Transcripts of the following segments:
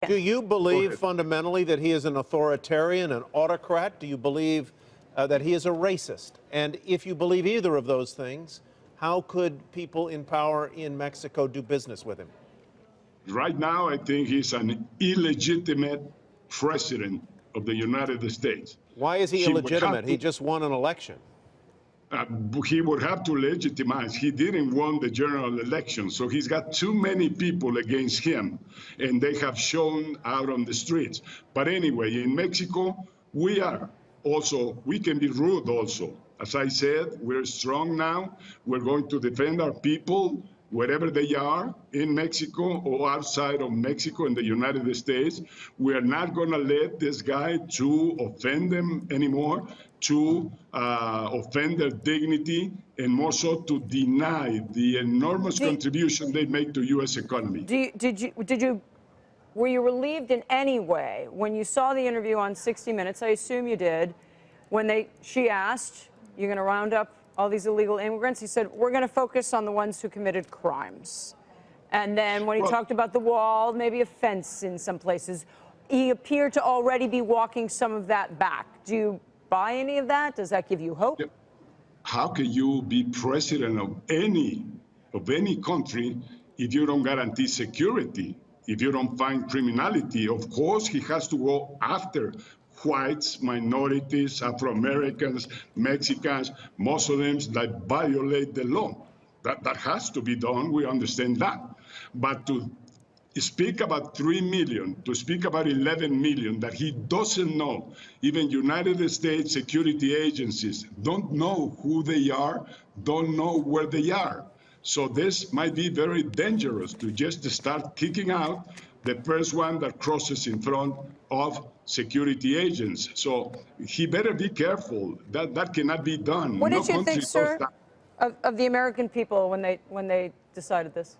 Do you believe fundamentally that he is an authoritarian, an autocrat? Do you believe that he is a racist? And if you believe either of those things, how could people in power in Mexico do business with him? Right now, I think he's an illegitimate president of the United States. Why is he illegitimate? He just won an election. He would have to legitimize. He didn't win the general election, so he's got too many people against him, and they have shown out on the streets. But anyway, in Mexico, we can be rude also. As I said, we're strong now. We're going to defend our people wherever they are, in Mexico or outside of Mexico in the United States. We're not going to let this guy to offend them anymore, to offend their dignity, and more so to deny the enormous contribution they make to U.S. economy. Were you relieved in any way when you saw the interview on 60 Minutes? I assume you did. When she asked, you're going to round up all these illegal immigrants, he said, we're going to focus on the ones who committed crimes. And then when he talked about the wall, maybe a fence in some places, he appeared to already be walking some of that back. Do you buy any of that? Does that give you hope? How can you be president of any country if you don't guarantee security, if you don't find criminality? Of course, he has to go after whites, minorities, Afro-Americans, Mexicans, Muslims that violate the law. That has to be done. We understand that. But to speak about 3 million, to speak about 11 million that he doesn't know, even United States security agencies don't know who they are, don't know where they are. So this might be very dangerous to just start kicking out the first one that crosses in front of security agents. So he better be careful. That cannot be done. What did you think, sir, of the American people when they decided this?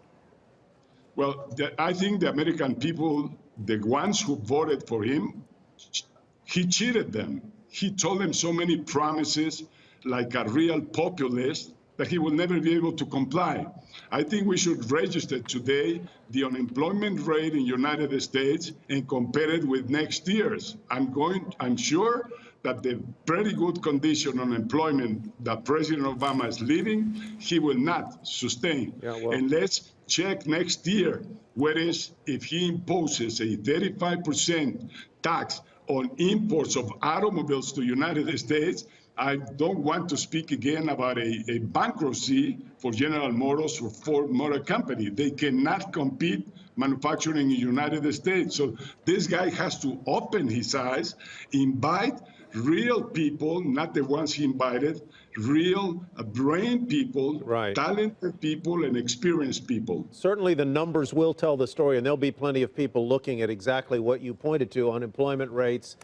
Well, I think the American people, the ones who voted for him, he cheated them. He told them so many promises, like a real populist, that he will never be able to comply. I think we should register today the unemployment rate in the United States and compare it with next year's. I'm sure that the pretty good condition on employment that President Obama is leaving, he will not sustain. And let's check next year, whereas if he imposes a 35% tax on imports of automobiles to the United States, I don't want to speak again about a bankruptcy for General Motors or Ford Motor Company. They cannot compete manufacturing in the United States. So this guy has to open his eyes, invite real people, not the ones he invited, real brain people, talented people, and experienced people. Certainly the numbers will tell the story, and there'll be plenty of people looking at exactly what you pointed to, unemployment rates,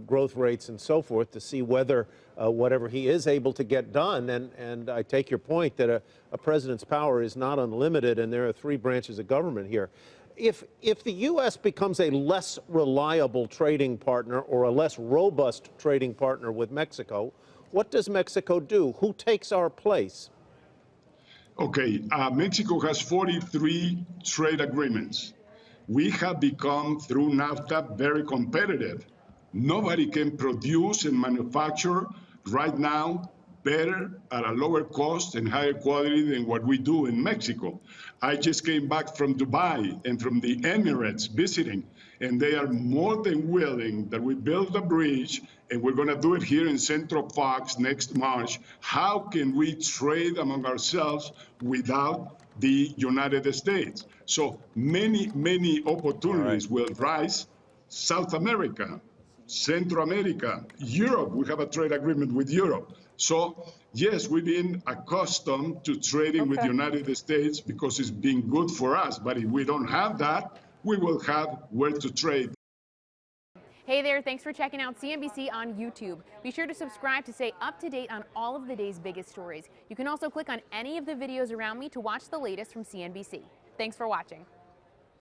growth rates, and so forth, to see whether whatever he is able to get done. And I take your point that a president's power is not unlimited, and there are 3 branches of government here. If the U.S. becomes a less reliable trading partner or a less robust trading partner with Mexico, what does Mexico do? Who takes our place? Okay, Mexico has 43 trade agreements. We have become, through NAFTA, very competitive. Nobody can produce and manufacture right now better at a lower cost and higher quality than what we do in Mexico. I just came back from Dubai and from the Emirates visiting, and they are more than willing that we build a bridge, and we're going to do it here in Central Fox next March. How can we trade among ourselves without the United States? So many opportunities will rise. South America, Central America, Europe, we have a trade agreement with Europe. So, yes, we've been accustomed to trading with the United States because it's been good for us. But if we don't have that, we will have where to trade. Hey there, thanks for checking out CNBC on YouTube. Be sure to subscribe to stay up to date on all of the day's biggest stories. You can also click on any of the videos around me to watch the latest from CNBC. Thanks for watching.